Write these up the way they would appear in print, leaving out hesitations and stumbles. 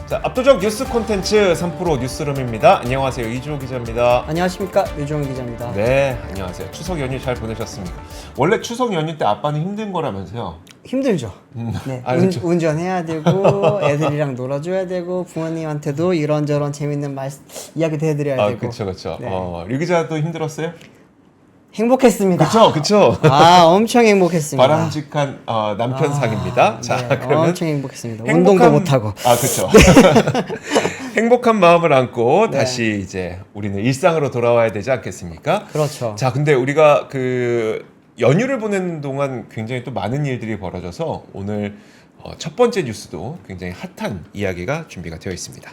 자, 압도적 뉴스 콘텐츠 3프로 뉴스룸입니다. 안녕하세요. 이주호 기자입니다. 안녕하십니까, 유종훈 기자입니다. 네, 안녕하세요. 추석 연휴 잘 보내셨습니까? 원래 추석 연휴 때 아빠는 힘든 거라면서요? 힘들죠. 네, 그렇죠. 운전해야 되고 애들이랑 놀아줘야 되고 부모님한테도 이런저런 재밌는 이야기도 해드려야 되고. 그렇죠. 네. 류 기자도 힘들었어요? 행복했습니다. 그렇죠. 엄청 행복했습니다. 바람직한 남편상입니다. 자, 네, 그러면 엄청 행복했습니다. 운동도 못하고. 그렇죠. 행복한 마음을 안고 네. 다시 이제 우리는 일상으로 돌아와야 되지 않겠습니까? 그렇죠. 자, 근데 우리가 연휴를 보내는 동안 굉장히 또 많은 일들이 벌어져서 오늘 첫 번째 뉴스도 굉장히 핫한 이야기가 준비가 되어 있습니다.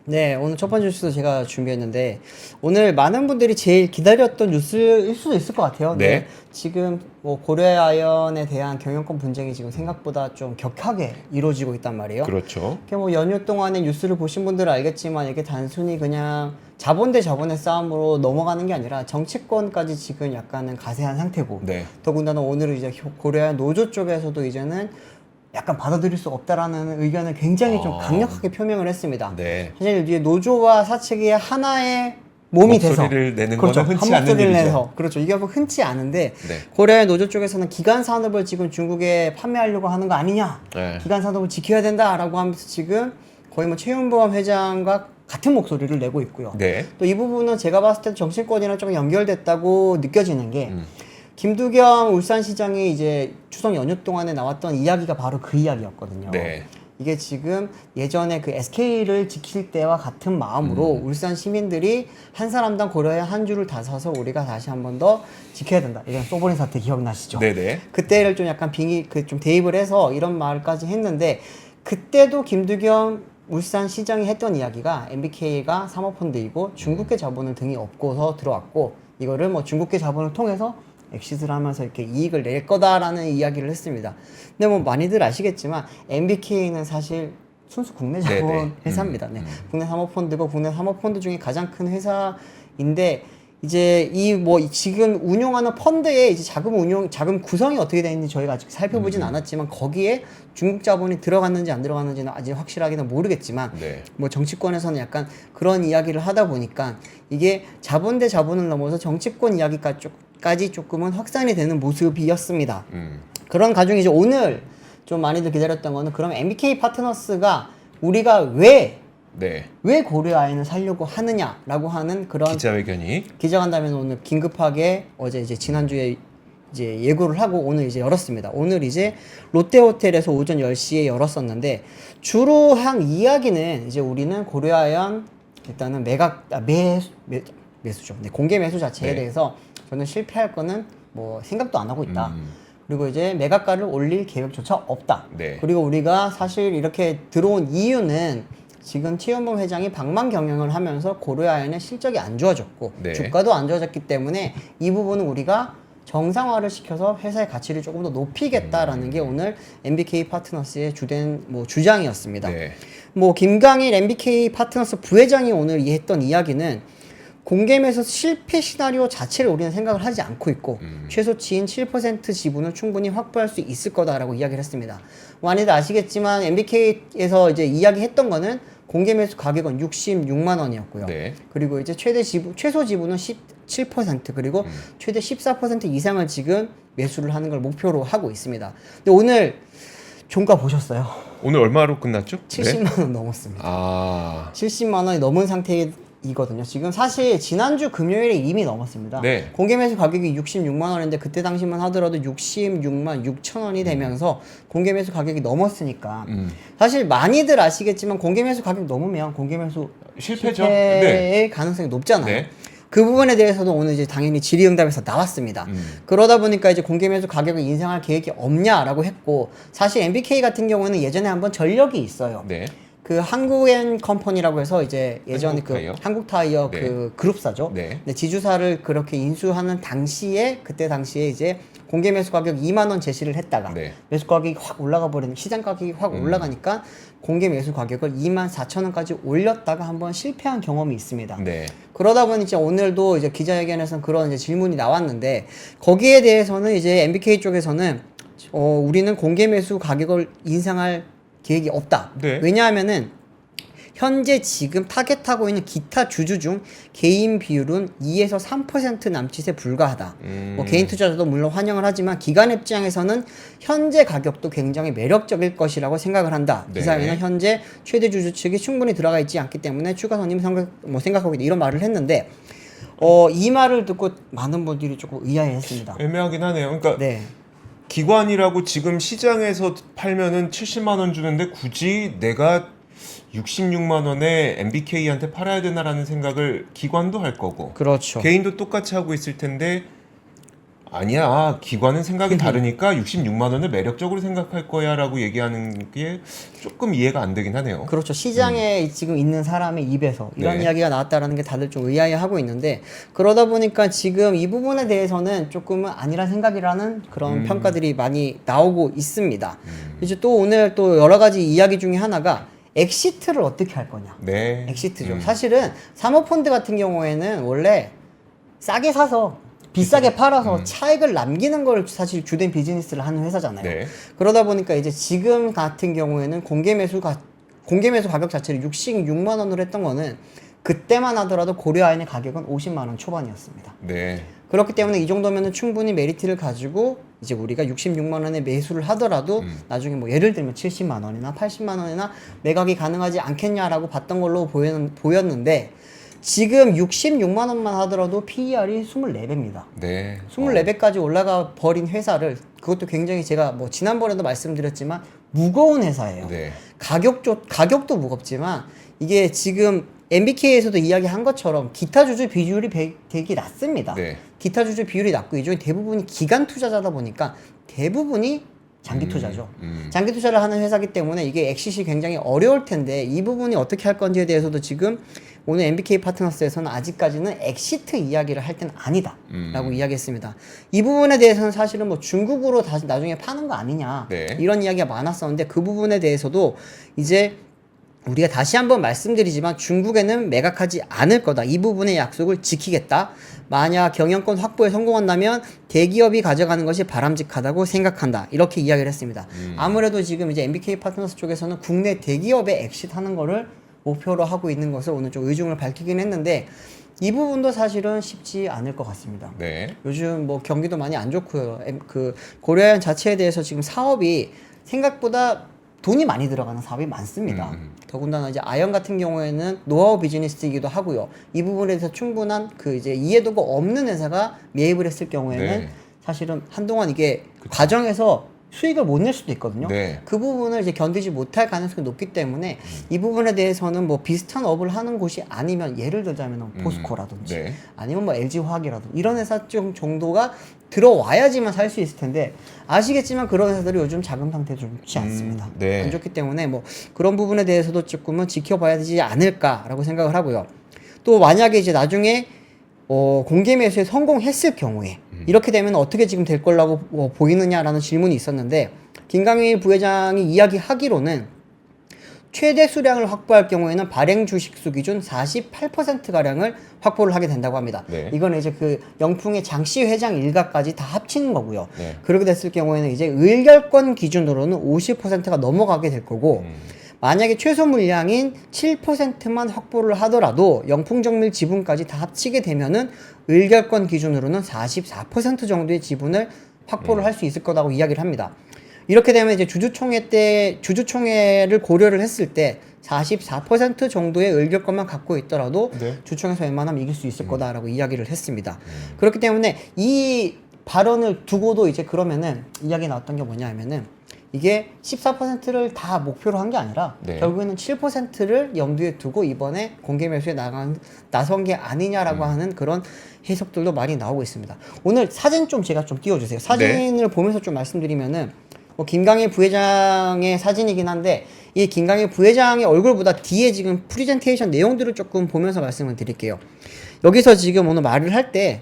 네, 오늘 첫 번째 뉴스도 제가 준비했는데 오늘 많은 분들이 제일 기다렸던 뉴스일 수도 있을 것 같아요. 네. 지금 뭐 고려아연에 대한 경영권 분쟁이 지금 생각보다 좀 격하게 이루어지고 있단 말이에요. 그렇죠. 이게 뭐 연휴 동안에 뉴스를 보신 분들은 알겠지만 이게 단순히 그냥 자본 대 자본의 싸움으로 넘어가는 게 아니라 정치권까지 지금 약간은 가세한 상태고, 네. 더군다나 오늘은 이제 고려아연 노조 쪽에서도 이제는 약간 받아들일 수 없다라는 의견을 굉장히 좀 강력하게 표명을 했습니다. 네. 사실 이제 노조와 사측이 하나의 몸이 돼서 목소리를 내는 그렇죠. 거는 흔치 한 않은 목소리를 일이죠. 내서 그렇죠. 이게 뭐 흔치 않은데 네. 고려아연 노조 쪽에서는 기간 산업을 지금 중국에 판매하려고 하는 거 아니냐? 네. 기간 산업을 지켜야 된다라고 하면서 지금 거의 뭐 최윤보험 회장과 같은 목소리를 내고 있고요. 네. 또 이 부분은 제가 봤을 때 정치권이랑 좀 연결됐다고 느껴지는 게 김두겸 울산시장이 이제 추석 연휴 동안에 나왔던 이야기가 바로 그 이야기였거든요. 네. 이게 지금 예전에 그 SK를 지킬 때와 같은 마음으로 울산 시민들이 한 사람당 고려아연 한 주를 다 사서 우리가 다시 한 번 더 지켜야 된다. 이런 소보린 사태 기억나시죠? 네네. 그때를 좀 약간 좀 대입을 해서 이런 말까지 했는데 그때도 김두겸 울산시장이 했던 이야기가 MBK가 사모펀드이고 중국계 자본을 등이 업고서 들어왔고 이거를 뭐 중국계 자본을 통해서 엑시트를 하면서 이렇게 이익을 낼 거다라는 이야기를 했습니다. 근데 뭐 많이들 아시겠지만 MBK는 사실 순수 국내 자본 네네. 회사입니다. 네. 국내 사모펀드고 국내 사모펀드 중에 가장 큰 회사인데 이제 지금 운용하는 펀드의 이제 자금 구성이 어떻게 되어 있는지 저희가 아직 살펴보진 않았지만 거기에 중국 자본이 들어갔는지 안 들어갔는지는 아직 확실하게는 모르겠지만 네. 뭐 정치권에서는 약간 그런 이야기를 하다 보니까 이게 자본 대 자본을 넘어서 정치권 이야기까지 조금은 확산이 되는 모습이었습니다. 그런 가중이 이제 오늘 좀 많이들 기다렸던 거는 그럼 MBK 파트너스가 우리가 왜 고려아연을 살려고 하느냐라고 하는 그런 기자간담회는 오늘 긴급하게 어제 이제 지난주에 이제 예고를 하고 오늘 이제 열었습니다. 오늘 이제 롯데호텔에서 오전 10시에 열었었는데 주로 한 이야기는 이제 우리는 고려아연 일단은 매수죠. 네, 공개 매수 자체에 대해서 저는 실패할 거는 뭐 생각도 안 하고 있다. 그리고 이제 매각가를 올릴 계획조차 없다. 네. 그리고 우리가 사실 이렇게 들어온 이유는 지금 최윤봉 회장이 방만 경영을 하면서 고려아연의 실적이 안 좋아졌고 네. 주가도 안 좋아졌기 때문에 이 부분은 우리가 정상화를 시켜서 회사의 가치를 조금 더 높이겠다라는 게 오늘 MBK 파트너스의 주된 주장이었습니다. 네. 뭐 김강일 MBK 파트너스 부회장이 오늘 했던 이야기는 공개 매수 실패 시나리오 자체를 우리는 생각을 하지 않고 있고 최소치인 7% 지분을 충분히 확보할 수 있을 거다라고 이야기를 했습니다. 많이들 아시겠지만 MBK에서 이제 이야기했던 거는 공개 매수 가격은 66만 원이었고요. 네. 그리고 이제 최소 지분은 17% 그리고 최대 14% 이상을 지금 매수를 하는 걸 목표로 하고 있습니다. 근데 오늘 종가 보셨어요? 오늘 얼마로 끝났죠? 70만 원 넘었습니다. 70만 원이 넘은 상태이거든요. 지금 사실 지난주 금요일에 이미 넘었습니다. 네. 공개 매수 가격이 66만 원인데 그때 당시만 하더라도 66만 6천 원이 되면서 공개 매수 가격이 넘었으니까 사실 많이들 아시겠지만 공개 매수 가격 넘으면 공개 매수 실패죠. 실패의 가능성이 높잖아요. 네. 그 부분에 대해서도 오늘 이제 당연히 질의응답에서 나왔습니다. 그러다 보니까 이제 공개 매수 가격을 인상할 계획이 없냐라고 했고 사실 MBK 같은 경우는 예전에 한번 전력이 있어요. 네. 그 한국앤컴퍼니라고 해서 이제 예전에 한국타이어 네. 그 그룹사죠. 네. 근데 지주사를 그렇게 인수하는 당시에 그때 당시에 이제 공개 매수 가격 2만 원 제시를 했다가 네. 매수 가격이 확 올라가 버리는 시장 가격이 확 올라가니까 공개 매수 가격을 2만 4천 원까지 올렸다가 한번 실패한 경험이 있습니다. 네. 그러다 보니 이제 오늘도 이제 기자회견에서는 그런 이제 질문이 나왔는데 거기에 대해서는 이제 MBK 쪽에서는 우리는 공개 매수 가격을 인상할 계획이 없다. 네. 왜냐하면은 현재 지금 타겟하고 있는 기타 주주 중 개인 비율은 2에서 3% 남짓에 불과하다. 뭐 개인 투자자도 물론 환영을 하지만 기관 입장에서는 현재 가격도 굉장히 매력적일 것이라고 생각을 한다. 네. 기사에는 현재 최대 주주 측이 충분히 들어가 있지 않기 때문에 추가 선임 생각하고 있다. 이런 말을 했는데 이 말을 듣고 많은 분들이 조금 의아해했습니다. 애매하긴 하네요. 그러니까 네. 기관이라고 지금 시장에서 팔면은 70만 원 주는데 굳이 내가 66만 원에 MBK한테 팔아야 되나라는 생각을 기관도 할 거고 그렇죠. 개인도 똑같이 하고 있을 텐데 아니야 기관은 생각이 다르니까 66만 원을 매력적으로 생각할 거야라고 얘기하는 게 조금 이해가 안 되긴 하네요. 그렇죠. 시장에 지금 있는 사람의 입에서 이런 네. 이야기가 나왔다라는 게 다들 좀 의아해하고 있는데 그러다 보니까 지금 이 부분에 대해서는 조금은 아니란 생각이라는 그런 평가들이 많이 나오고 있습니다. 이제 또 오늘 또 여러 가지 이야기 중에 하나가 엑시트를 어떻게 할 거냐. 네. 엑시트죠. 사실은 사모펀드 같은 경우에는 원래 싸게 사서 비싸게 팔아서 차익을 남기는 걸 사실 주된 비즈니스를 하는 회사잖아요. 네. 그러다 보니까 이제 지금 같은 경우에는 공개 매수 가격 자체를 66만 원으로 했던 거는 그때만 하더라도 고려아연의 가격은 50만 원 초반이었습니다. 네. 그렇기 때문에 이 정도면은 충분히 메리트를 가지고 이제 우리가 66만 원에 매수를 하더라도 나중에 뭐 예를 들면 70만 원이나 80만 원이나 매각이 가능하지 않겠냐라고 봤던 걸로 보였는데 지금 66만 원만 하더라도 PER이 24배입니다. 네. 24배까지 올라가 버린 회사를 그것도 굉장히 제가 뭐 지난번에도 말씀드렸지만 무거운 회사예요. 네. 가격도 무겁지만 이게 지금 MBK에서도 이야기한 것처럼 기타 주주 비율이 되게 낮습니다. 네. 기타 주주 비율이 낮고 이 중에 대부분이 기관 투자자다 보니까 대부분이 장기 투자죠. 장기 투자를 하는 회사기 때문에 이게 엑시시 굉장히 어려울 텐데 이 부분이 어떻게 할 건지에 대해서도 지금 오늘 MBK 파트너스에서는 아직까지는 엑시트 이야기를 할 때는 아니다 라고 이야기했습니다. 이 부분에 대해서는 사실은 뭐 중국으로 다시 나중에 파는 거 아니냐 네. 이런 이야기가 많았었는데 그 부분에 대해서도 이제 우리가 다시 한번 말씀드리지만 중국에는 매각하지 않을 거다. 이 부분의 약속을 지키겠다. 만약 경영권 확보에 성공한다면 대기업이 가져가는 것이 바람직하다고 생각한다. 이렇게 이야기를 했습니다. 아무래도 지금 이제 MBK 파트너스 쪽에서는 국내 대기업에 엑시트하는 거를 목표로 하고 있는 것을 오늘 좀 의중을 밝히긴 했는데 이 부분도 사실은 쉽지 않을 것 같습니다. 네. 요즘 뭐 경기도 많이 안 좋고요. 그 고려아연 자체에 대해서 지금 사업이 생각보다 돈이 많이 들어가는 사업이 많습니다. 더군다나 이제 아연 같은 경우에는 노하우 비즈니스이기도 하고요. 이 부분에 대해서 충분한 그 이제 이해도가 없는 회사가 매입을 했을 경우에는 네. 사실은 한동안 이게 과정에서 수익을 못 낼 수도 있거든요. 네. 그 부분을 이제 견디지 못할 가능성이 높기 때문에 이 부분에 대해서는 뭐 비슷한 업을 하는 곳이 아니면 예를 들자면 포스코라든지 네. 아니면 뭐 LG화학이라든지 이런 회사 정도가 들어와야지만 살 수 있을 텐데 아시겠지만 그런 회사들이 요즘 자금 상태도 좀 좋지 않습니다. 네. 안 좋기 때문에 뭐 그런 부분에 대해서도 조금은 지켜봐야 되지 않을까라고 생각을 하고요. 또 만약에 이제 나중에 공개 매수에 성공했을 경우에 이렇게 되면 어떻게 지금 될 거라고 보이느냐라는 질문이 있었는데 김강일 부회장이 이야기하기로는 최대 수량을 확보할 경우에는 발행 주식수 기준 48%가량을 확보를 하게 된다고 합니다. 네. 이건 이제 그 영풍의 장씨 회장 일가까지 다 합치는 거고요. 네. 그렇게 됐을 경우에는 이제 의결권 기준으로는 50%가 넘어가게 될 거고 만약에 최소 물량인 7%만 확보를 하더라도 영풍정밀 지분까지 다 합치게 되면은 의결권 기준으로는 44% 정도의 지분을 확보를 할 수 있을 거라고 이야기를 합니다. 이렇게 되면 이제 주주총회를 고려를 했을 때 44% 정도의 의결권만 갖고 있더라도 네. 주총에서 웬만하면 이길 수 있을 거다라고 이야기를 했습니다. 그렇기 때문에 이 발언을 두고도 이제 그러면은 이야기 나왔던 게 뭐냐 하면은 이게 14%를 다 목표로 한 게 아니라 네. 결국에는 7%를 염두에 두고 이번에 공개 매수에 나선 게 아니냐라고 하는 그런 해석들도 많이 나오고 있습니다. 오늘 사진 좀 제가 좀 띄워주세요. 사진을 보면서 좀 말씀드리면은 뭐 김강일 부회장의 사진이긴 한데 이 김강일 부회장의 얼굴보다 뒤에 지금 프리젠테이션 내용들을 조금 보면서 말씀을 드릴게요. 여기서 지금 오늘 말을 할 때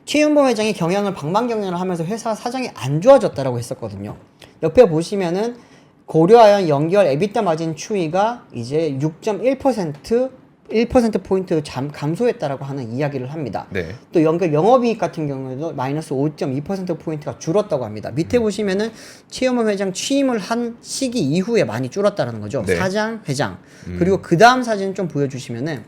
최윤봉 회장이 방방경영을 하면서 회사 사정이 안 좋아졌다라고 했었거든요. 옆에 보시면은 고려아연 연결 에비타 마진 추이가 이제 6.1% 1%포인트 감소했다라고 하는 이야기를 합니다. 네. 또 연결 영업이익 같은 경우에도 마이너스 5.2%포인트가 줄었다고 합니다. 밑에 보시면은 최영범 회장 취임을 한 시기 이후에 많이 줄었다는 거죠. 네. 사장, 회장. 그리고 그 다음 사진 좀 보여주시면은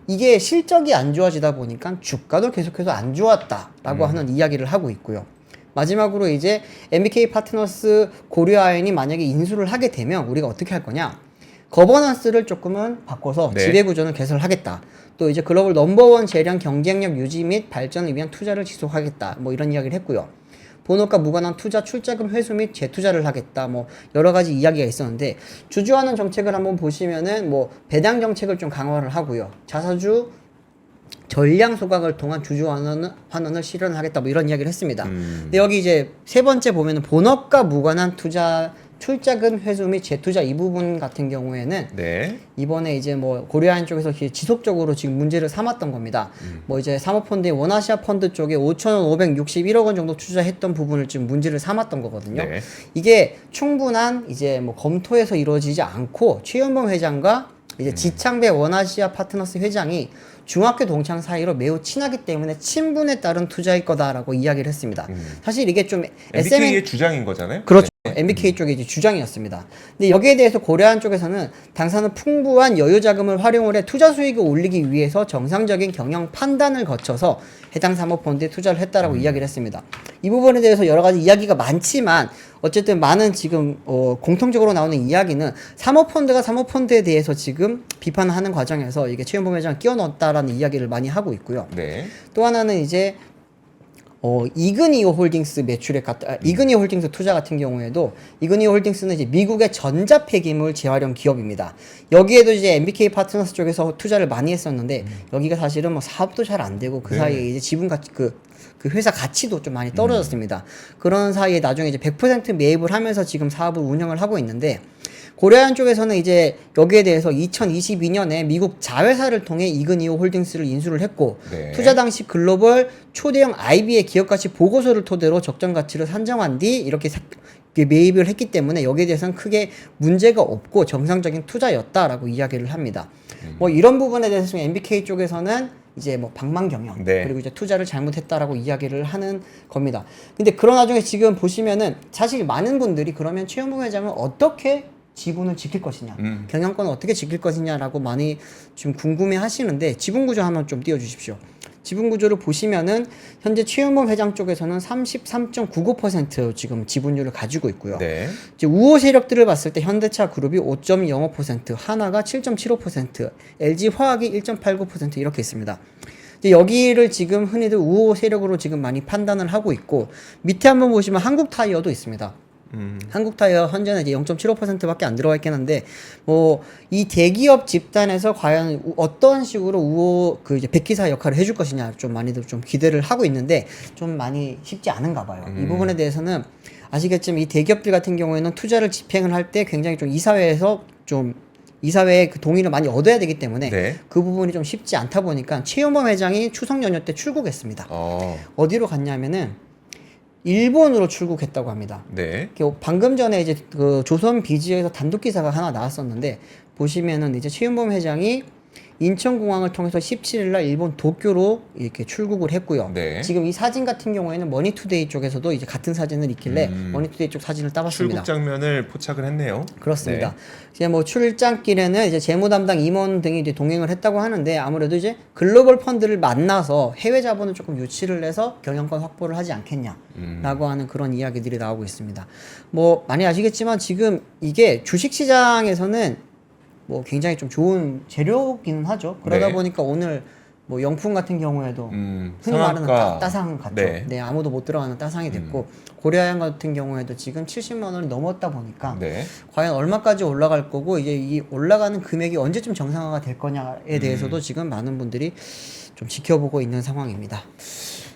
이게 실적이 안 좋아지다 보니까 주가도 계속해서 안 좋았다라고 하는 이야기를 하고 있고요. 마지막으로 이제 MBK 파트너스 고려아연이 만약에 인수를 하게 되면 우리가 어떻게 할 거냐? 거버넌스를 조금은 바꿔서 네. 지배구조는 개설하겠다. 또 이제 글로벌 넘버원 재량 경쟁력 유지 및 발전을 위한 투자를 지속하겠다. 뭐 이런 이야기를 했고요. 본업과 무관한 투자, 출자금 회수 및 재투자를 하겠다. 뭐 여러 가지 이야기가 있었는데 주주하는 정책을 한번 보시면은 뭐 배당 정책을 좀 강화를 하고요. 자사주 전량 소각을 통한 주주 환원을 실현하겠다. 뭐 이런 이야기를 했습니다. 근데 여기 이제 세 번째 보면은 본업과 무관한 투자 출자금 회수 및 재투자 이 부분 같은 경우에는 네. 이번에 이제 뭐 고려아연 쪽에서 지속적으로 지금 문제를 삼았던 겁니다. 뭐 이제 사모펀드의 원아시아 펀드 쪽에 5,561억 원 정도 투자했던 부분을 지금 문제를 삼았던 거거든요. 네. 이게 충분한 이제 뭐 검토에서 이루어지지 않고 최연범 회장과 이제 지창배 원아시아 파트너스 회장이 중학교 동창 사이로 매우 친하기 때문에 친분에 따른 투자일 거다라고 이야기를 했습니다. 사실 이게 좀 MBK의 주장인 거잖아요. 그렇죠. MBK 쪽의 이제 주장이었습니다. 근데 여기에 대해서 고려아연 쪽에서는 당사는 풍부한 여유 자금을 활용을 해 투자 수익을 올리기 위해서 정상적인 경영 판단을 거쳐서 해당 사모펀드에 투자를 했다라고 이야기를 했습니다. 이 부분에 대해서 여러 가지 이야기가 많지만 어쨌든 많은 지금 공통적으로 나오는 이야기는 사모펀드가 사모펀드에 대해서 지금 비판하는 과정에서 이게 최연범 회장을 끼워 넣었다라는 이야기를 많이 하고 있고요. 네. 또 하나는 이제 이그니오 홀딩스 매출액 이그니오 홀딩스 투자 같은 경우에도 이그니오 홀딩스는 이제 미국의 전자 폐기물 재활용 기업입니다. 여기에도 이제 MBK 파트너스 쪽에서 투자를 많이 했었는데 여기가 사실은 뭐 사업도 잘 안 되고 그 네. 사이에 이제 지분 가치 그 회사 가치도 좀 많이 떨어졌습니다. 그런 사이에 나중에 이제 100% 매입을 하면서 지금 사업을 운영을 하고 있는데 고려아연 쪽에서는 이제 여기에 대해서 2022년에 미국 자회사를 통해 이그니오 홀딩스를 인수를 했고 네. 투자 당시 글로벌 초대형 IB의 기업가치 보고서를 토대로 적정 가치를 산정한 뒤 이렇게 매입을 했기 때문에 여기에 대해서는 크게 문제가 없고 정상적인 투자였다라고 이야기를 합니다. 뭐 이런 부분에 대해서 MBK 쪽에서는 이제 뭐 방망 경영 네. 그리고 이제 투자를 잘못했다라고 이야기를 하는 겁니다. 근데 그런 와중에 지금 보시면은 사실 많은 분들이 그러면 최연봉 회장은 어떻게 지분을 지킬 것이냐, 경영권을 어떻게 지킬 것이냐라고 많이 좀 궁금해 하시는데 지분 구조 한번 좀 띄워주십시오. 지분 구조를 보시면은 현재 최연범 회장 쪽에서는 33.99% 지금 지분율을 가지고 있고요. 네. 이제 우호 세력들을 봤을 때 현대차 그룹이 5.05%, 하나가 7.75%, LG 화학이 1.89% 이렇게 있습니다. 이제 여기를 지금 흔히들 우호 세력으로 지금 많이 판단을 하고 있고 밑에 한번 보시면 한국타이어도 있습니다. 한국타이어 현재는 이제 0.75%밖에 안 들어가 있긴 한데 뭐 이 대기업 집단에서 과연 어떤 식으로 우호 그 이제 백기사 역할을 해줄 것이냐 좀 많이들 좀 기대를 하고 있는데 좀 많이 쉽지 않은가 봐요. 이 부분에 대해서는 아시겠지만 이 대기업들 같은 경우에는 투자를 집행을 할 때 굉장히 좀 이사회에서 좀 이사회의 그 동의를 많이 얻어야 되기 때문에 네. 그 부분이 좀 쉽지 않다 보니까 최연범 회장이 추석 연휴 때 출국했습니다. 어디로 갔냐면은 일본으로 출국했다고 합니다. 네. 방금 전에 이제 그 조선 비즈에서 단독 기사가 하나 나왔었는데 보시면은 이제 최연범 회장이 인천공항을 통해서 17일날 일본 도쿄로 이렇게 출국을 했고요. 네. 지금 이 사진 같은 경우에는 머니투데이 쪽에서도 이제 같은 사진을 있길래 머니투데이 쪽 사진을 따봤습니다. 출국 장면을 포착을 했네요. 그렇습니다. 네. 이제 뭐 출장길에는 이제 재무 담당 임원 등이 이제 동행을 했다고 하는데 아무래도 이제 글로벌 펀드를 만나서 해외 자본을 조금 유치를 해서 경영권 확보를 하지 않겠냐라고 하는 그런 이야기들이 나오고 있습니다. 뭐 많이 아시겠지만 지금 이게 주식 시장에서는 뭐 굉장히 좀 좋은 재료기는 하죠. 그러다 네. 보니까 오늘 뭐 영풍 같은 경우에도 흔히 말하는 상한가. 따상 같죠. 네. 네, 아무도 못 들어가는 따상이 됐고 고려아연 같은 경우에도 지금 70만 원이 넘었다 보니까 네. 과연 얼마까지 올라갈 거고 이제 이 올라가는 금액이 언제쯤 정상화가 될 거냐에 대해서도 지금 많은 분들이 좀 지켜보고 있는 상황입니다.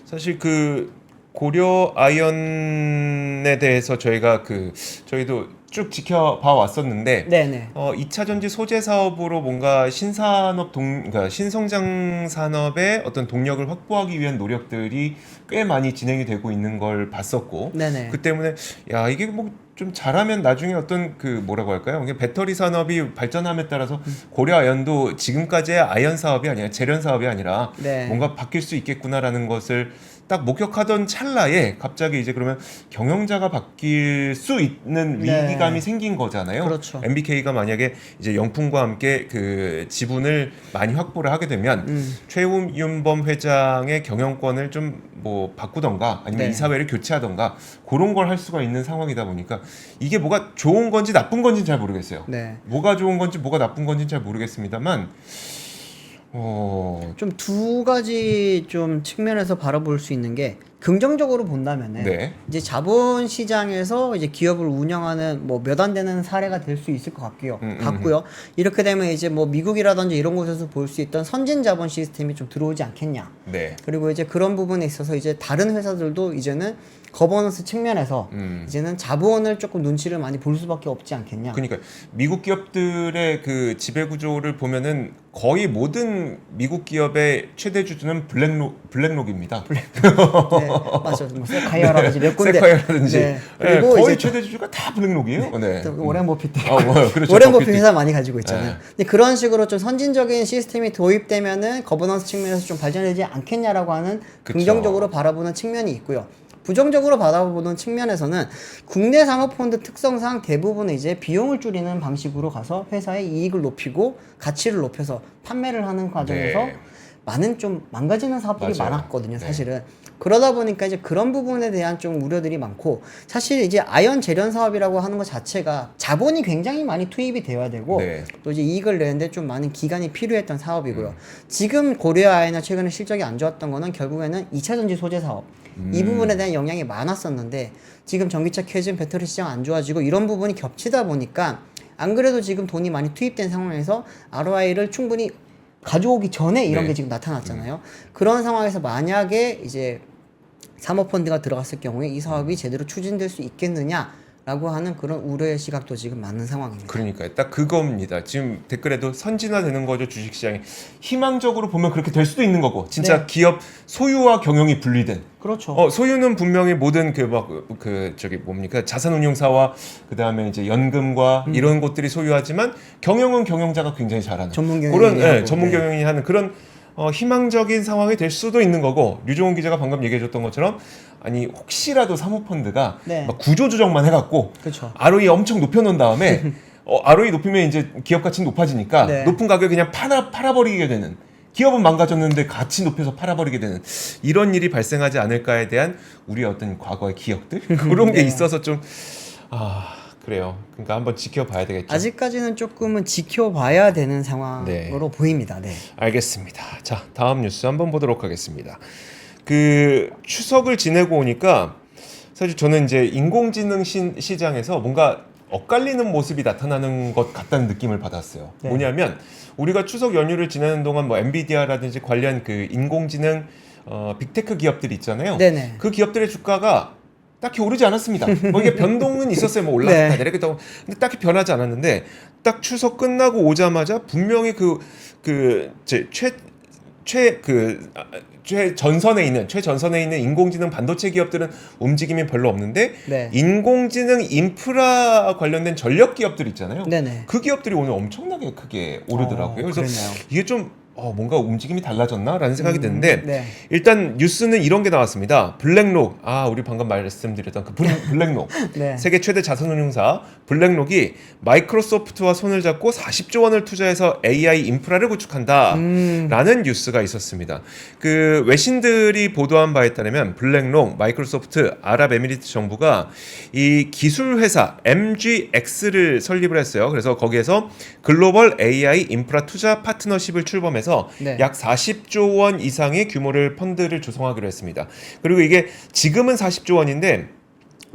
사실 그 고려 아이언에 대해서 저희도 쭉 지켜봐 왔었는데 네네. 2차 전지 소재 사업으로 뭔가 그러니까 신성장 산업의 어떤 동력을 확보하기 위한 노력들이 꽤 많이 진행이 되고 있는 걸 봤었고 네네. 그 때문에 야 이게 뭐 좀 잘하면 나중에 어떤 그 뭐라고 할까요? 이게 배터리 산업이 발전함에 따라서 고려 아연도 지금까지의 아연 사업이 아니라 재련 사업이 아니라 네. 뭔가 바뀔 수 있겠구나라는 것을 딱 목격하던 찰나에 갑자기 이제 그러면 경영자가 바뀔 수 있는 네. 위기감이 생긴 거잖아요. 그렇죠. MBK가 만약에 이제 영풍과 함께 그 지분을 많이 확보를 하게 되면 최윤범 회장의 경영권을 좀 뭐 바꾸던가 아니면 네. 이사회를 교체하던가 그런 걸 할 수가 있는 상황이다 보니까 이게 뭐가 좋은 건지 나쁜 건지는 잘 모르겠어요. 네. 뭐가 좋은 건지 뭐가 나쁜 건지는 잘 모르겠습니다만 좀 두 가지 좀 측면에서 바라볼 수 있는 게 긍정적으로 본다면은 네. 이제 자본 시장에서 이제 기업을 운영하는 뭐 몇 안 되는 사례가 될 수 있을 것 같고요. 이렇게 되면 이제 뭐 미국이라든지 이런 곳에서 볼 수 있던 선진 자본 시스템이 좀 들어오지 않겠냐. 네. 그리고 이제 그런 부분에 있어서 이제 다른 회사들도 이제는 거버넌스 측면에서 이제는 자본을 조금 눈치를 많이 볼 수밖에 없지 않겠냐. 그러니까 미국 기업들의 그 지배 구조를 보면은 거의 모든 미국 기업의 최대 주주는 블랙록입니다. 네, 맞죠. 뭐 세콰이어라든지 몇 군데. 세콰이어라든지 네. 네, 그리고 거의 이제 최대 주주가 다 블랙록이에요. 네. 또 오렌 버핏 그렇죠. 오렌 버핏 회사 많이 가지고 있잖아요. 네. 근데 그런 식으로 좀 선진적인 시스템이 도입되면은 거버넌스 측면에서 좀 발전되지 않겠냐라고 하는 그쵸. 긍정적으로 바라보는 측면이 있고요. 부정적으로 바라보는 측면에서는 국내 사모펀드 특성상 대부분은 이제 비용을 줄이는 방식으로 가서 회사의 이익을 높이고 가치를 높여서 판매를 하는 과정에서 네. 많은 좀 망가지는 사업들이 맞아요. 많았거든요, 네. 사실은. 그러다 보니까 이제 그런 부분에 대한 좀 우려들이 많고, 사실 이제 아연 재련 사업이라고 하는 것 자체가 자본이 굉장히 많이 투입이 되어야 되고, 네. 또 이제 이익을 내는데 좀 많은 기간이 필요했던 사업이고요. 지금 고려 아연이 최근에 실적이 안 좋았던 거는 결국에는 2차 전지 소재 사업, 이 부분에 대한 영향이 많았었는데, 지금 전기차 캐즘 배터리 시장 안 좋아지고 이런 부분이 겹치다 보니까, 안 그래도 지금 돈이 많이 투입된 상황에서 ROI를 충분히 가져오기 전에 이런 네. 게 지금 나타났잖아요. 그런 상황에서 만약에 이제 사모펀드가 들어갔을 경우에 이 사업이 제대로 추진될 수 있겠느냐라고 하는 그런 우려의 시각도 지금 많은 상황입니다. 그러니까요. 딱 그겁니다. 지금 댓글에도 선진화되는 거죠, 주식시장이. 희망적으로 보면 그렇게 될 수도 있는 거고 진짜 네. 기업 소유와 경영이 분리된 그렇죠. 소유는 분명히 모든 그 저기 뭡니까 자산운용사와 그 다음에 이제 연금과 이런 곳들이 소유하지만 경영은 경영자가 굉장히 잘하는 전문 그런 경영인이 전문 하고, 경영이 하는 그런 희망적인 상황이 될 수도 있는 거고 류종훈 기자가 방금 얘기해줬던 것처럼 아니 혹시라도 사모펀드가 네. 막 구조조정만 해갖고 그렇죠. ROE 엄청 높여놓은 다음에 ROE 높이면 이제 기업 가치는 높아지니까 네. 높은 가격에 그냥 팔아버리게 되는 기업은 망가졌는데 가치 높여서 팔아버리게 되는 이런 일이 발생하지 않을까에 대한 우리의 어떤 과거의 기억들 그런 게 네. 있어서 좀 그래요. 그러니까 한번 지켜봐야 되겠죠. 아직까지는 조금은 지켜봐야 되는 상황으로 보입니다. 네. 알겠습니다. 자, 다음 뉴스 한번 보도록 하겠습니다. 그 추석을 지내고 오니까 사실 저는 이제 인공지능 시장에서 뭔가 엇갈리는 모습이 나타나는 것 같다는 느낌을 받았어요. 네. 뭐냐면 우리가 추석 연휴를 지내는 동안 뭐 엔비디아라든지 관련 그 인공지능 빅테크 기업들이 있잖아요. 네네. 그 기업들의 주가가 딱히 오르지 않았습니다. 뭐 이게 변동은 있었어요. 뭐 올랐다 네. 내렸다. 근데 딱히 변하지 않았는데 딱 추석 끝나고 오자마자 분명히 최전선에 있는 인공지능 반도체 기업들은 움직임이 별로 없는데 네. 인공지능 인프라 관련된 전력 기업들 있잖아요. 네네. 그 기업들이 오늘 엄청나게 크게 오르더라고요. 그래서 그랬나요? 이게 좀 뭔가 움직임이 달라졌나라는 생각이 드는데 네. 일단 뉴스는 이런 게 나왔습니다. 블랙록 우리 방금 말씀드렸던 그 블랙록 네. 세계 최대 자산운용사 블랙록이 마이크로소프트와 손을 잡고 40조 원을 투자해서 AI 인프라를 구축한다라는 뉴스가 있었습니다. 그 외신들이 보도한 바에 따르면 블랙록, 마이크로소프트, 아랍에미리트 정부가 이 기술 회사 MGX를 설립을 했어요. 그래서 거기에서 글로벌 AI 인프라 투자 파트너십을 출범해서 네. 약 40조 원 이상의 규모를 펀드를 조성하기로 했습니다. 그리고 이게 지금은 40조 원인데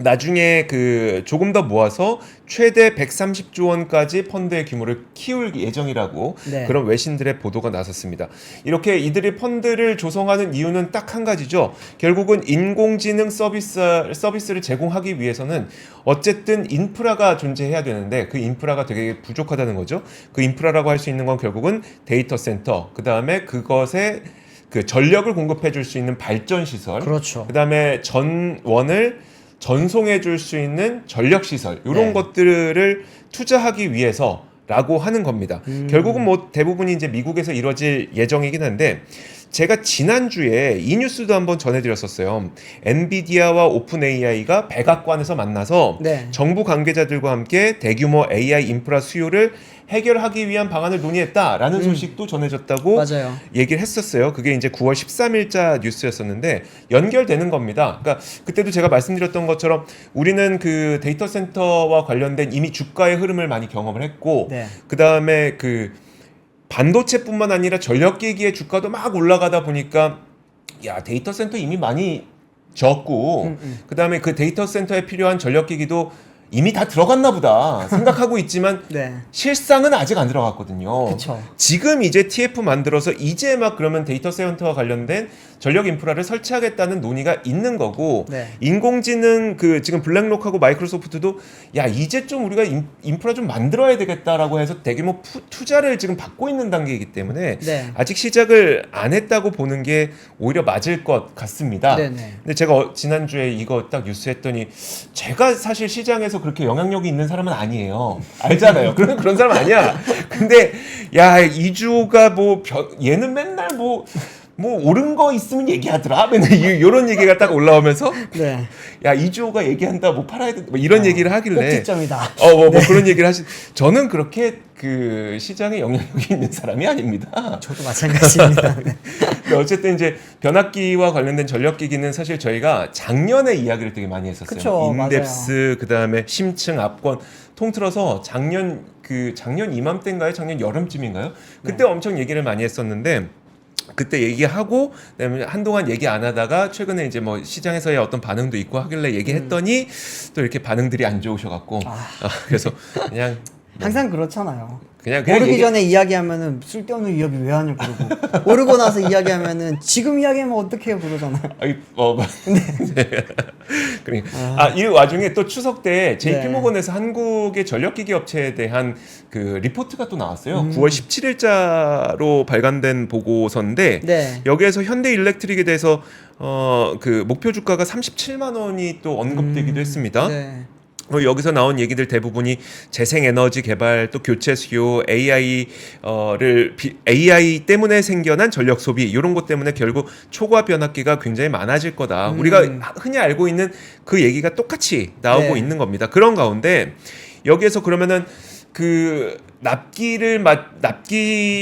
나중에 그 조금 더 모아서 최대 130조 원까지 펀드의 규모를 키울 예정이라고 네. 그런 외신들의 보도가 나섰습니다. 이렇게 이들이 펀드를 조성하는 이유는 딱 한 가지죠. 결국은 인공지능 서비스를 제공하기 위해서는 어쨌든 인프라가 존재해야 되는데 그 인프라가 되게 부족하다는 거죠. 그 인프라라고 할 수 있는 건 결국은 데이터 센터, 그 다음에 그것에 그 전력을 공급해 줄 수 있는 발전 시설, 그렇죠. 그 다음에 전원을 전송해 줄 수 있는 전력 시설 이런 네. 것들을 투자하기 위해서라고 하는 겁니다. 결국은 뭐 대부분이 이제 미국에서 이루어질 예정이긴 한데 제가 지난주에 이 뉴스도 한번 전해드렸었어요. 엔비디아와 오픈 AI가 백악관에서 만나서 네. 정부 관계자들과 함께 대규모 AI 인프라 수요를 해결하기 위한 방안을 논의했다라는 소식도 전해졌다고 맞아요. 얘기를 했었어요. 그게 이제 9월 13일자 뉴스였었는데 연결되는 겁니다. 그러니까 그때도 제가 말씀드렸던 것처럼 우리는 그 데이터 센터와 관련된 이미 주가의 흐름을 많이 경험을 했고 네. 그다음에 그 반도체뿐만 아니라 전력기기의 주가도 막 올라가다 보니까 야 데이터 센터 이미 많이 졌고 그다음에 그 데이터 센터에 필요한 전력기기도 이미 다 들어갔나 보다 생각하고 있지만 네. 실상은 아직 안 들어갔거든요. 그쵸. 지금 이제 TF 만들어서 이제 막 그러면 데이터 센터와 관련된 전력 인프라를 설치하겠다는 논의가 있는 거고 네. 인공지능 그 지금 블랙록하고 마이크로소프트도 야 이제 좀 우리가 인프라 좀 만들어야 되겠다라고 해서 대규모 투자를 지금 받고 있는 단계이기 때문에 네. 아직 시작을 안 했다고 보는 게 오히려 맞을 것 같습니다. 네네. 근데 제가 지난주에 이거 딱 뉴스 했더니 제가 사실 시장에서 그렇게 영향력이 있는 사람은 아니에요. 알잖아요. 그런 사람 아니야. 근데 야 이주호가 뭐 얘는 맨날 뭐 옳은 거 있으면 얘기하더라. 맨날 요런 얘기가 딱 올라오면서 네. 야 이주호가 얘기한다 뭐 팔아야 된다 뭐 이런 얘기를 하길래 꼭지점이다. 뭐 그런 얘기를 저는 그렇게 그 시장에 영향력이 있는 사람이 아닙니다. 저도 마찬가지입니다. 네. 근데 어쨌든 이제 변압기와 관련된 전력기기는 사실 저희가 작년에 이야기를 되게 많이 했었어요. 그쵸, 인덱스 그다음에 심층 압권 통틀어서 작년 이맘때인가요? 작년 여름쯤인가요? 그때 엄청 얘기를 많이 했었는데 그때 얘기하고 그다음에 한동안 얘기 안 하다가 최근에 이제 뭐 시장에서의 어떤 반응도 있고 하길래 얘기했더니 또 이렇게 반응들이 안 좋으셔갖고 그래서 그냥 항상 그렇잖아요. 그냥 오르기 전에 이야기하면은 쓸데없는 위협이 왜 하냐고 그러고 오르고 나서 이야기하면은 지금 이야기하면 어떡해요 그러잖아요. 그러니까 이 와중에 또 추석 때 JP 네. 모건에서 한국의 전력기기 업체에 대한 그 리포트가 또 나왔어요. 9월 17일자로 발간된 보고서인데 네. 여기에서 현대 일렉트릭에 대해서 그 목표 주가가 37만 원이 또 언급되기도 했습니다. 네. 여기서 나온 얘기들 대부분이 재생에너지 개발, 또 교체 수요, AI 때문에 생겨난 전력 소비 이런 것 때문에 결국 초과 변압기가 굉장히 많아질 거다. 우리가 흔히 알고 있는 그 얘기가 똑같이 나오고 네. 있는 겁니다. 그런 가운데 여기에서 그러면은 그 납기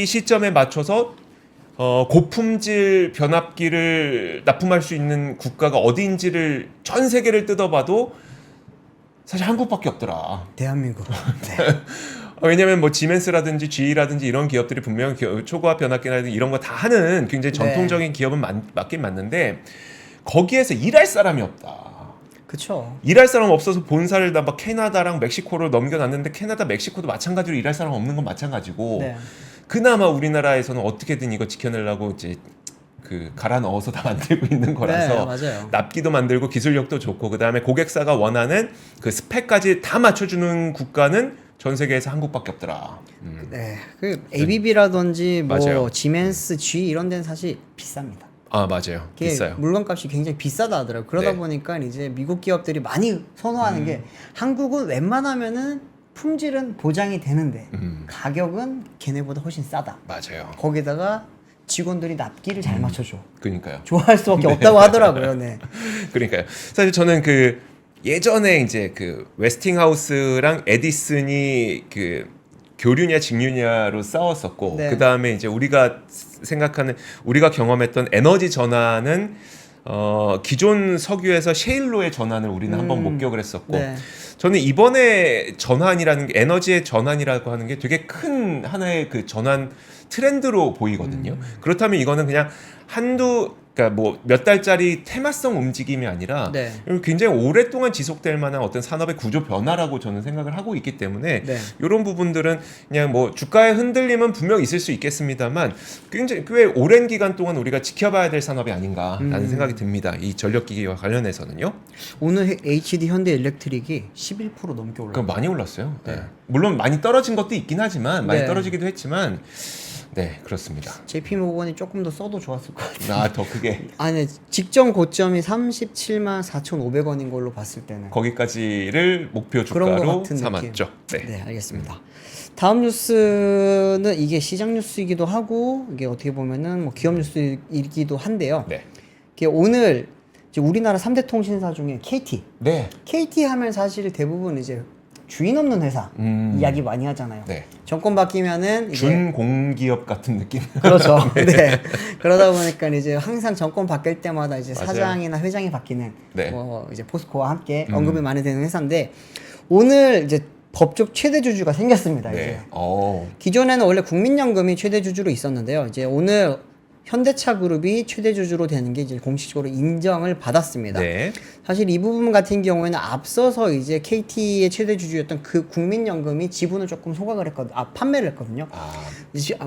시점에 맞춰서 고품질 변압기를 납품할 수 있는 국가가 어디인지를 전 세계를 뜯어봐도 사실 한국밖에 없더라. 대한민국. 네. 왜냐면 뭐 지멘스라든지 GE라든지 이런 기업들이 분명 초고압 변압기라든지 이런 거 다 하는 굉장히 전통적인 기업은 맞긴 맞는데 거기에서 일할 사람이 없다. 그쵸. 일할 사람 없어서 본사를 다 막 캐나다랑 멕시코로 넘겨놨는데 캐나다, 멕시코도 마찬가지로 일할 사람 없는 건 마찬가지고 네. 그나마 우리나라에서는 어떻게든 이거 지켜내려고 이제 그 갈아 넣어서 다 만들고 있는 거라서 네, 맞아요. 납기도 만들고 기술력도 좋고 그다음에 고객사가 원하는 그 스펙까지 다 맞춰주는 국가는 전 세계에서 한국밖에 없더라. 네. 그 ABB라든지 뭐 맞아요. 지멘스, G 이런 데는 사실 비쌉니다. 아 맞아요. 그게 비싸요. 물건값이 굉장히 비싸다 하더라고요. 그러다 네. 보니까 이제 미국 기업들이 많이 선호하는 게 한국은 웬만하면은 품질은 보장이 되는데 가격은 걔네보다 훨씬 싸다. 맞아요. 거기다가 직원들이 납기를 잘 맞춰줘. 그러니까요. 좋아할 수밖에 없다고 하더라고요. 네. 그러니까요. 사실 저는 그 예전에 이제 그 웨스팅하우스랑 에디슨이 그 교류냐 직류냐로 싸웠었고 네. 그 다음에 이제 우리가 경험했던 에너지 전환은 기존 석유에서 셰일로의 전환을 우리는 한번 목격을 했었고 네. 저는 이번에 전환이라는 게 에너지의 전환이라고 하는 게 되게 큰 하나의 그 전환 트렌드로 보이거든요. 그렇다면 이거는 그냥 그러니까 뭐 몇 달짜리 테마성 움직임이 아니라 네. 굉장히 오랫동안 지속될 만한 어떤 산업의 구조 변화라고 저는 생각을 하고 있기 때문에 네. 이런 부분들은 그냥 뭐 주가의 흔들림은 분명 있을 수 있겠습니다만 굉장히 꽤 오랜 기간 동안 우리가 지켜봐야 될 산업이 아닌가라는 생각이 듭니다. 이 전력기기와 관련해서는요. 오늘 HD 현대 일렉트릭이 11% 넘게 올랐어요. 그럼 많이 올랐어요. 네. 물론 많이 떨어진 것도 있긴 하지만 많이 네. 떨어지기도 했지만 네, 그렇습니다. JP 모건이 조금 더 써도 좋았을 것 같아요. 더 크게 아니 직전 고점이 37만 4,500원인 걸로 봤을 때는 거기까지를 목표 그런 것 주가로 같은 삼았죠. 느낌. 네, 알겠습니다. 다음 뉴스는 이게 시장 뉴스이기도 하고 이게 어떻게 보면은 뭐 기업 뉴스이기도 한데요. 네. 이게 오늘 이제 우리나라 3대 통신사 중에 KT. 네. KT 하면 사실 대부분 이제 주인 없는 회사 이야기 많이 하잖아요. 네. 정권 바뀌면은 이제 준공기업 같은 느낌. 그렇죠. 네. 그러다 보니까 이제 항상 정권 바뀔 때마다 이제 맞아요. 사장이나 회장이 바뀌는 네. 뭐 이제 포스코와 함께 언급이 많이 되는 회사인데 오늘 이제 법적 최대 주주가 생겼습니다. 이제 네. 기존에는 원래 국민연금이 최대 주주로 있었는데요. 이제 오늘 현대차 그룹이 최대 주주로 되는 게 이제 공식적으로 인정을 받았습니다. 네. 사실 이 부분 같은 경우에는 앞서서 이제 KT의 최대 주주였던 그 국민연금이 지분을 조금 소각을 했거든요. 판매를 했거든요.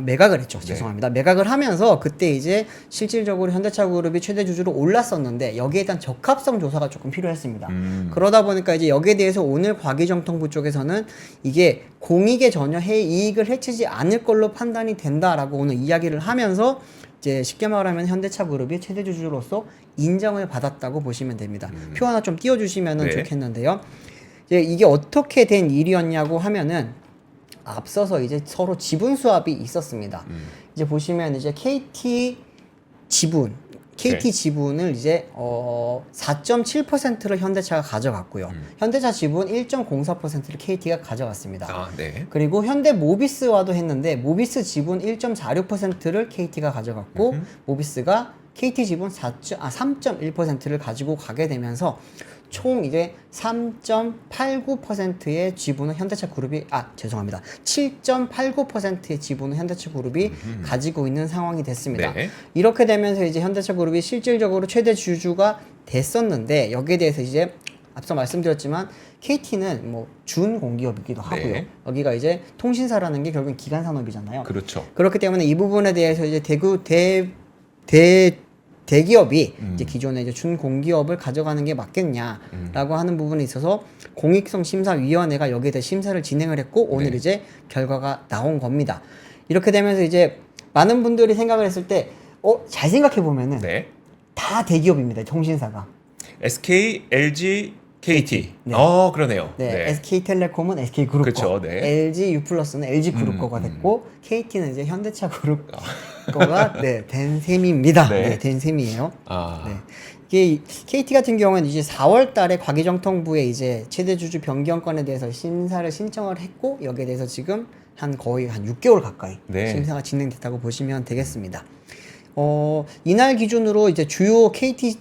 매각을 했죠. 죄송합니다. 매각을 하면서 그때 이제 실질적으로 현대차 그룹이 최대 주주로 올랐었는데 여기에 대한 적합성 조사가 조금 필요했습니다. 그러다 보니까 이제 여기에 대해서 오늘 과기정통부 쪽에서는 이게 공익에 전혀 이익을 해치지 않을 걸로 판단이 된다라고 오늘 이야기를 하면서 이제 쉽게 말하면 현대차 그룹이 최대 주주로서 인정을 받았다고 보시면 됩니다. 표 하나 좀 띄워주시면 네. 좋겠는데요. 이게 어떻게 된 일이었냐고 하면은 앞서서 이제 서로 지분 수합이 있었습니다. 이제 보시면 이제 KT 네. 지분을 이제 4.7%를 현대차가 가져갔고요. 현대차 지분 1.04%를 KT가 가져갔습니다. 네. 그리고 현대 모비스와도 했는데 모비스 지분 1.46%를 KT가 가져갔고 모비스가 KT 지분 3.1%를 가지고 가게 되면서 총 이제 3.89%의 지분은 현대차 그룹이 7.89%의 지분은 현대차 그룹이 가지고 있는 상황이 됐습니다. 네. 이렇게 되면서 이제 현대차 그룹이 실질적으로 최대 주주가 됐었는데 여기에 대해서 이제 앞서 말씀드렸지만 KT는 뭐 준공기업이기도 하고요. 네. 여기가 이제 통신사라는 게 결국은 기간 산업이잖아요. 그렇죠. 그렇기 때문에 이 부분에 대해서 이제 대기업이 이제 기존에 이제 준공기업을 가져가는 게 맞겠냐라고 하는 부분에 있어서 공익성 심사위원회가 여기에 대해 심사를 진행을 했고 오늘 네. 이제 결과가 나온 겁니다. 이렇게 되면서 이제 많은 분들이 생각을 했을 때 잘 생각해 보면은 네. 다 대기업입니다. 통신사가. SK, LG, KT. 네. 그러네요. 네, SK텔레콤은 SK그룹 그쵸, 거, 네. LG U+는 LG그룹 거가 됐고 KT는 이제 현대차 그룹 거가 된 셈입니다. 네. 된 셈이에요. 아. 네. 이게 KT 같은 경우는 이제 4월 달에 과기정통부에 이제 최대 주주 변경권에 대해서 심사를 신청을 했고 여기에 대해서 지금 거의 한 6개월 가까이 네. 심사가 진행됐다고 보시면 되겠습니다. 이날 기준으로 이제 주요 KT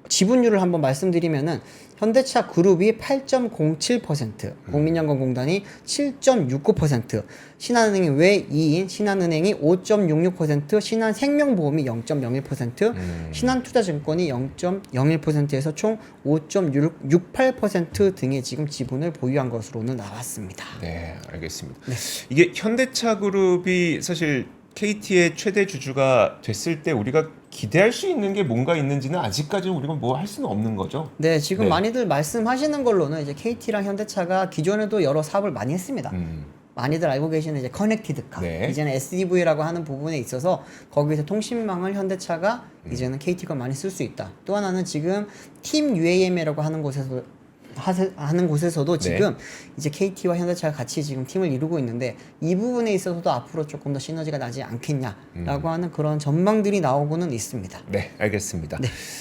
지분율을 한번 말씀드리면은 현대차 그룹이 8.07%, 국민연금공단이 7.69%, 신한은행이 왜 2인, 신한은행이 5.66%, 신한생명보험이 0.01%, 신한투자증권이 0.01%에서 총 5.68% 등의 지금 지분을 보유한 것으로는 나왔습니다. 네, 알겠습니다. 이게 현대차 그룹이 사실 KT의 최대 주주가 됐을 때 우리가 기대할 수 있는 게 뭔가 있는지는 아직까지는 우리가 뭐 할 수는 없는 거죠. 네, 지금 네. 많이들 말씀하시는 걸로는 이제 KT랑 현대차가 기존에도 여러 사업을 많이 했습니다. 많이들 알고 계시는 이제 커넥티드카, 네. 이제는 SDV라고 하는 부분에 있어서 거기서 통신망을 현대차가 이제는 KT가 많이 쓸 수 있다. 또 하나는 지금 팀 UAM이라고 하는 곳에서도 지금 이제 KT와 현대차가 같이 지금 팀을 이루고 있는데 이 부분에 있어서도 앞으로 조금 더 시너지가 나지 않겠냐라고 하는 그런 전망들이 나오고는 있습니다. 네, 알겠습니다.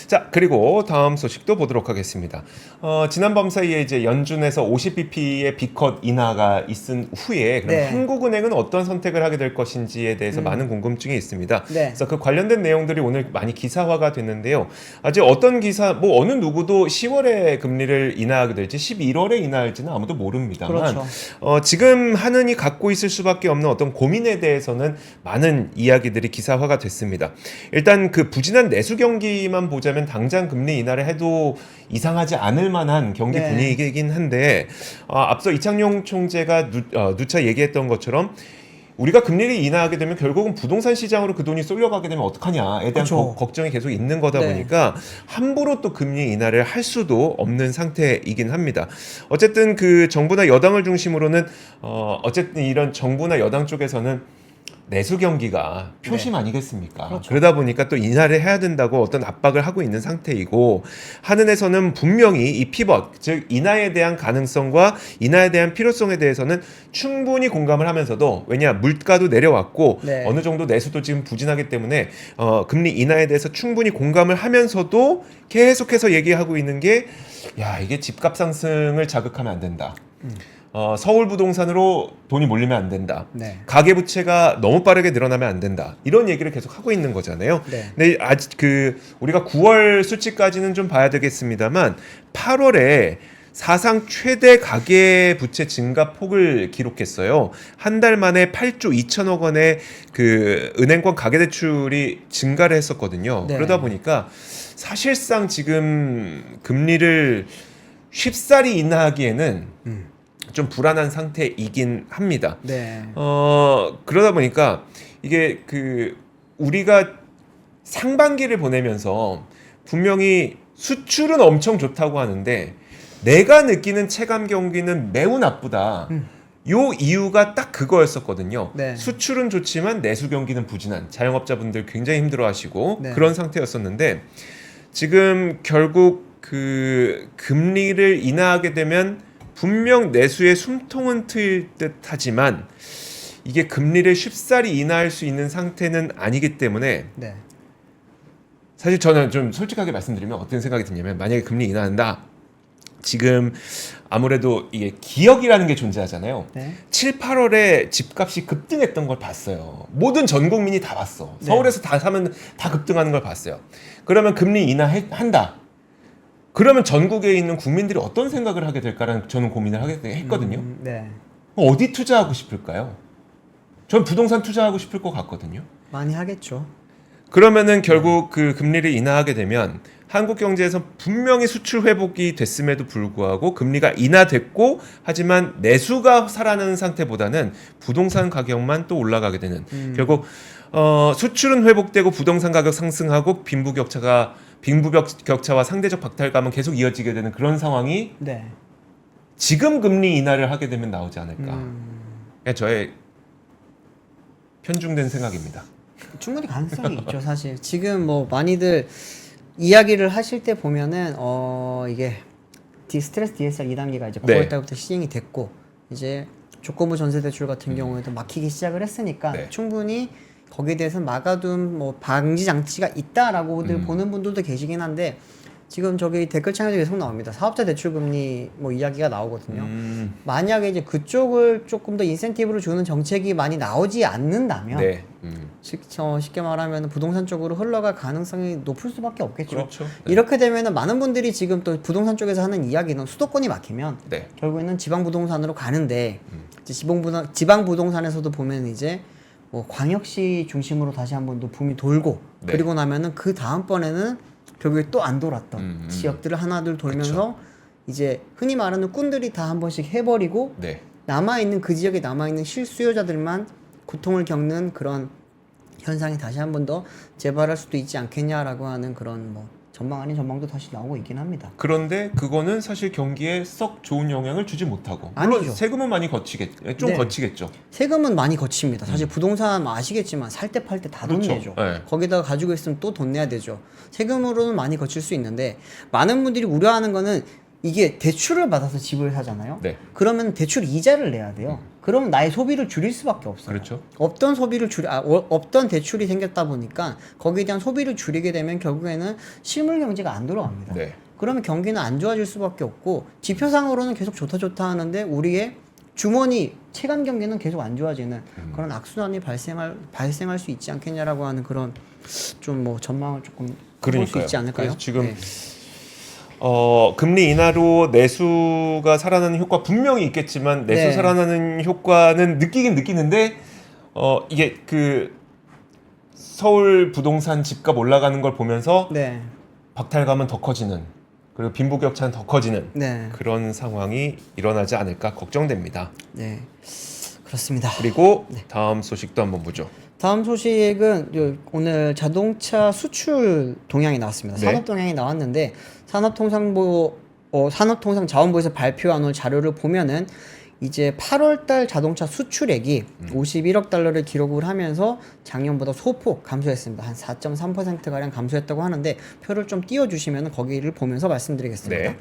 자, 그리고 다음 소식도 보도록 하겠습니다. 지난 밤 사이에 이제 연준에서 50bp의 B컷 인하가 있은 후에 그럼 네. 한국은행은 어떤 선택을 하게 될 것인지에 대해서 많은 궁금증이 있습니다. 네. 그래서 그 관련된 내용들이 오늘 많이 기사화가 됐는데요. 아직 어떤 기사, 뭐 어느 누구도 10월에 금리를 인하하게 될지 11월에 인하할지는 아무도 모릅니다만 그렇죠. 지금 한은이 갖고 있을 수밖에 없는 어떤 고민에 대해서는 많은 이야기들이 기사화가 됐습니다. 일단 그 부진한 내수 경기만 보자면 당장 금리 인하를 해도 이상하지 않을 만한 경기 네. 분위기이긴 한데 앞서 이창용 총재가 누차 얘기했던 것처럼 우리가 금리를 인하하게 되면 결국은 부동산 시장으로 그 돈이 쏠려가게 되면 어떡하냐에 대한 그쵸. 걱정이 계속 있는 거다 네. 보니까 함부로 또 금리 인하를 할 수도 없는 상태이긴 합니다. 어쨌든 그 정부나 여당을 중심으로는 어쨌든 이런 정부나 여당 쪽에서는 내수 경기가 표심 아니겠습니까? 그렇죠. 그러다 보니까 또 인하를 해야 된다고 어떤 압박을 하고 있는 상태이고, 한은에서는 분명히 이 피벗, 즉 인하에 대한 가능성과 인하에 대한 필요성에 대해서는 충분히 공감을 하면서도, 왜냐 물가도 내려왔고 네. 어느 정도 내수도 지금 부진하기 때문에 금리 인하에 대해서 충분히 공감을 하면서도 계속해서 얘기하고 있는 게, 야 이게 집값 상승을 자극하면 안 된다. 서울 부동산으로 돈이 몰리면 안 된다. 네. 가계 부채가 너무 빠르게 늘어나면 안 된다. 이런 얘기를 계속 하고 있는 거잖아요. 네. 근데 아직 우리가 9월 수치까지는 좀 봐야 되겠습니다만 8월에 사상 최대 가계 부채 증가 폭을 기록했어요. 한 달 만에 8조 2천억 원의 그 은행권 가계 대출이 증가를 했었거든요. 네. 그러다 보니까 사실상 지금 금리를 쉽사리 인하하기에는 좀 불안한 상태이긴 합니다. 네. 그러다 보니까 이게 우리가 상반기를 보내면서 분명히 수출은 엄청 좋다고 하는데 내가 느끼는 체감 경기는 매우 나쁘다. 요 이유가 딱 그거였었거든요. 네. 수출은 좋지만 내수 경기는 부진한, 자영업자분들 굉장히 힘들어하시고 네. 그런 상태였었는데, 지금 결국 금리를 인하하게 되면 분명 내수의 숨통은 트일 듯 하지만 이게 금리를 쉽사리 인하할 수 있는 상태는 아니기 때문에, 네. 사실 저는 좀 솔직하게 말씀드리면 어떤 생각이 드냐면, 만약에 금리 인하한다, 지금 아무래도 이게 기억이라는 게 존재하잖아요. 네. 7, 8월에 집값이 급등했던 걸 봤어요. 모든 전 국민이 다 봤어. 네. 서울에서 다 사면 다 급등하는 걸 봤어요. 그러면 금리 인하한다. 그러면 전국에 있는 국민들이 어떤 생각을 하게 될까라는 저는 고민을 했거든요. 네. 어디 투자하고 싶을까요? 전 부동산 투자하고 싶을 것 같거든요. 많이 하겠죠. 그러면은 결국 그 금리를 인하하게 되면 한국 경제에서 분명히 수출 회복이 됐음에도 불구하고 금리가 인하됐고, 하지만 내수가 살아나는 상태보다는 부동산 가격만 또 올라가게 되는, 결국 수출은 회복되고 부동산 가격 상승하고 빈부격차와 상대적 박탈감은 계속 이어지게 되는 그런 상황이 네. 지금 금리 인하를 하게 되면 나오지 않을까. 그냥 저의 편중된 생각입니다. 충분히 가능성이 있죠, 사실. 지금 뭐 많이들 이야기를 하실 때 보면은 이게 스트레스 DSR 2단계가 이제 9월 네. 달부터 시행이 됐고, 이제 조건부 전세 대출 같은 경우에도 막히기 시작을 했으니까 네. 충분히 거기에 대해서 막아둔 뭐 방지 장치가 있다라고들 보는 분들도 계시긴 한데, 지금 저기 댓글창에도 계속 나옵니다. 사업자 대출 금리 뭐 이야기가 나오거든요. 만약에 이제 그쪽을 조금 더 인센티브를 주는 정책이 많이 나오지 않는다면, 네. 쉽게 말하면 부동산 쪽으로 흘러갈 가능성이 높을 수밖에 없겠죠. 그렇죠. 네. 이렇게 되면은 많은 분들이 지금 또 부동산 쪽에서 하는 이야기는, 수도권이 막히면 네. 결국에는 지방 부동산으로 가는데, 이제 지방 부동산에서도 보면 이제 뭐 광역시 중심으로 다시 한번 또 붐이 돌고, 네. 그리고 나면은 그 다음번에는 결국에 또 안 돌았던 지역들을 하나둘 돌면서 이제 흔히 말하는 꾼들이 다 한 번씩 해버리고, 네. 남아있는 그 지역에 남아있는 실수요자들만 고통을 겪는 그런 현상이 다시 한 번 더 재발할 수도 있지 않겠냐라고 하는 그런 뭐 전망 아닌 전망도 다시 나오고 있긴 합니다. 그런데 그거는 사실 경기에 썩 좋은 영향을 주지 못하고, 물론 아니죠. 세금은 많이 좀 네. 거치겠죠. 세금은 많이 거칩니다. 사실 부동산 아시겠지만 살 때 팔 때 다 돈 그렇죠. 내죠. 네. 거기다가 가지고 있으면 또 돈 내야 되죠. 세금으로는 많이 거칠 수 있는데, 많은 분들이 우려하는 거는 이게 대출을 받아서 집을 사잖아요. 네. 그러면 대출 이자를 내야 돼요. 그러면 나의 소비를 줄일 수밖에 없어요. 그렇죠. 없던 대출이 생겼다 보니까 거기에 대한 소비를 줄이게 되면 결국에는 실물 경제가 안 돌아갑니다. 네. 그러면 경기는 안 좋아질 수밖에 없고, 지표상으로는 계속 좋다 하는데 우리의 주머니 체감 경기는 계속 안 좋아지는 그런 악순환이 발생할 수 있지 않겠냐라고 하는 그런 좀 뭐 전망을 조금 해볼 수 있지 않을까요? 그래서 지금 네. 금리 인하로 내수가 살아나는 효과 분명히 있겠지만, 내수 네. 살아나는 효과는 느끼긴 느끼는데, 이게 서울 부동산 집값 올라가는 걸 보면서 네. 박탈감은 더 커지는, 그리고 빈부격차는 더 커지는 네. 그런 상황이 일어나지 않을까 걱정됩니다. 네. 그렇습니다. 그리고 다음 소식도 한번 보죠. 다음 소식은 오늘 자동차 수출 동향이 나왔습니다. 네. 산업 동향이 나왔는데, 산업통상자원부에서 발표한 오늘 자료를 보면은 이제 8월달 자동차 수출액이 51억 달러를 기록을 하면서 작년보다 소폭 감소했습니다. 한 4.3%가량 감소했다고 하는데 표를 좀 띄워주시면 거기를 보면서 말씀드리겠습니다. 네.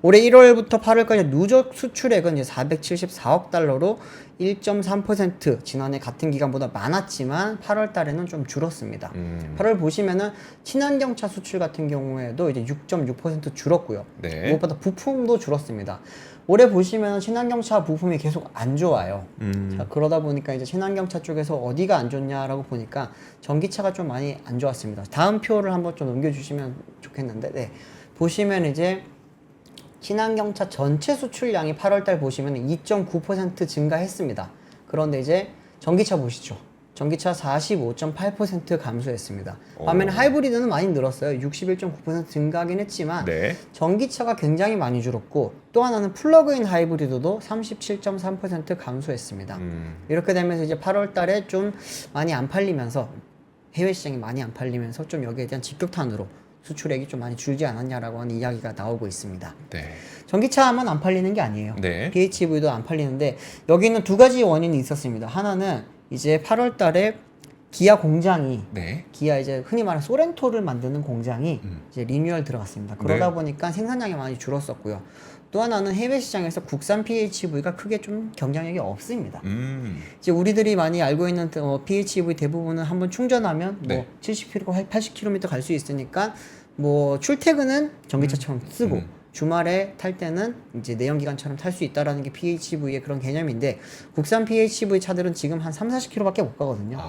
올해 1월부터 8월까지 누적 수출액은 이제 474억 달러로 1.3% 지난해 같은 기간보다 많았지만 8월 달에는 좀 줄었습니다. 8월 보시면은 친환경차 수출 같은 경우에도 이제 6.6% 줄었고요. 네. 무엇보다 부품도 줄었습니다. 올해 보시면 친환경차 부품이 계속 안 좋아요. 자, 그러다 보니까 이제 친환경차 쪽에서 어디가 안 좋냐라고 보니까 전기차가 좀 많이 안 좋았습니다. 다음 표를 한번 좀 넘겨주시면 좋겠는데, 네. 보시면 이제 친환경차 전체 수출량이 8월달 보시면 2.9% 증가했습니다. 그런데 이제 전기차 보시죠. 전기차 45.8% 감소했습니다. 반면에 하이브리드는 많이 늘었어요. 61.9% 증가하긴 했지만 네. 전기차가 굉장히 많이 줄었고 또 하나는 플러그인 하이브리드도 37.3% 감소했습니다. 이렇게 되면서 이제 8월달에 좀 많이 안 팔리면서 해외 시장이 많이 안 팔리면서 좀 여기에 대한 직격탄으로 수출액이 좀 많이 줄지 않았냐라고 하는 이야기가 나오고 있습니다. 네. 전기차만 안 팔리는 게 아니에요. 네. PHEV도 안 팔리는데 여기는 두 가지 원인이 있었습니다. 하나는 이제 8월 달에 기아 공장이 네. 기아 이제 흔히 말하는 소렌토를 만드는 공장이 이제 리뉴얼 들어갔습니다. 그러다 네. 보니까 생산량이 많이 줄었었고요. 또 하나는 해외 시장에서 국산 PHEV가 크게 좀 경쟁력이 없습니다. 이제 우리들이 많이 알고 있는 PHEV 대부분은 한번 충전하면 뭐 네. 70km, 80km 갈 수 있으니까 뭐 출퇴근은 전기차처럼 쓰고 주말에 탈 때는 이제 내연기관처럼 탈 수 있다라는 게 PHEV의 그런 개념인데 국산 PHEV 차들은 지금 한 3, 40km밖에 못 가거든요.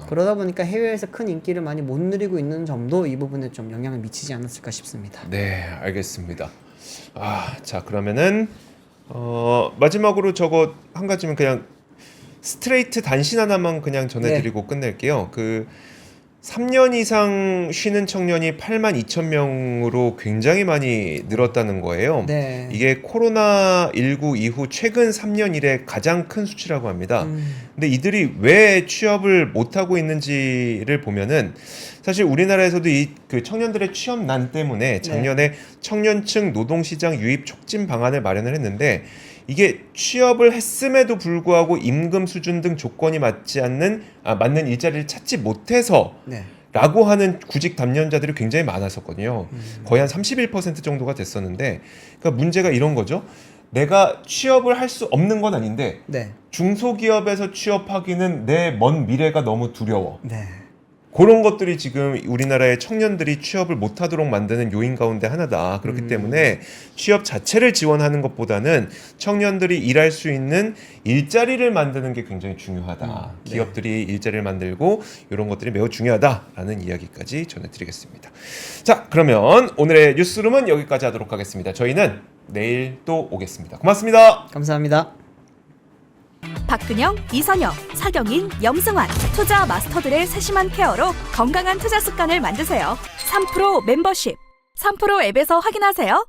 그러다 보니까 해외에서 큰 인기를 많이 못 누리고 있는 점도 이 부분에 좀 영향을 미치지 않았을까 싶습니다. 네, 알겠습니다. 자 그러면은 마지막으로 저거 한 가지면 그냥 스트레이트 단신 하나만 그냥 전해드리고 끝낼게요. 그 3년 이상 쉬는 청년이 82,000명으로 굉장히 많이 늘었다는 거예요. 네. 이게 코로나19 이후 최근 3년 이래 가장 큰 수치라고 합니다. 근데 이들이 왜 취업을 못하고 있는지를 보면은 사실 우리나라에서도 이 그 청년들의 취업난 때문에 작년에 청년층 노동시장 유입 촉진 방안을 마련을 했는데 이게 취업을 했음에도 불구하고 임금 수준 등 조건이 맞는 일자리를 찾지 못해서 네. 라고 하는 구직 담년자들이 굉장히 많았었거든요. 거의 한 31% 정도가 됐었는데 그러니까 문제가 이런 거죠. 내가 취업을 할 수 없는 건 아닌데 네. 중소기업에서 취업하기는 내 먼 미래가 너무 두려워. 네. 그런 것들이 지금 우리나라의 청년들이 취업을 못하도록 만드는 요인 가운데 하나다. 그렇기 때문에 취업 자체를 지원하는 것보다는 청년들이 일할 수 있는 일자리를 만드는 게 굉장히 중요하다. 네. 기업들이 일자리를 만들고 이런 것들이 매우 중요하다라는 이야기까지 전해드리겠습니다. 자, 그러면 오늘의 뉴스룸은 여기까지 하도록 하겠습니다. 저희는 내일 또 오겠습니다. 고맙습니다. 감사합니다. 박근영, 이선영, 사경인, 염승환 투자 마스터들의 세심한 케어로 건강한 투자 습관을 만드세요. 3프로 멤버십 3프로 앱에서 확인하세요.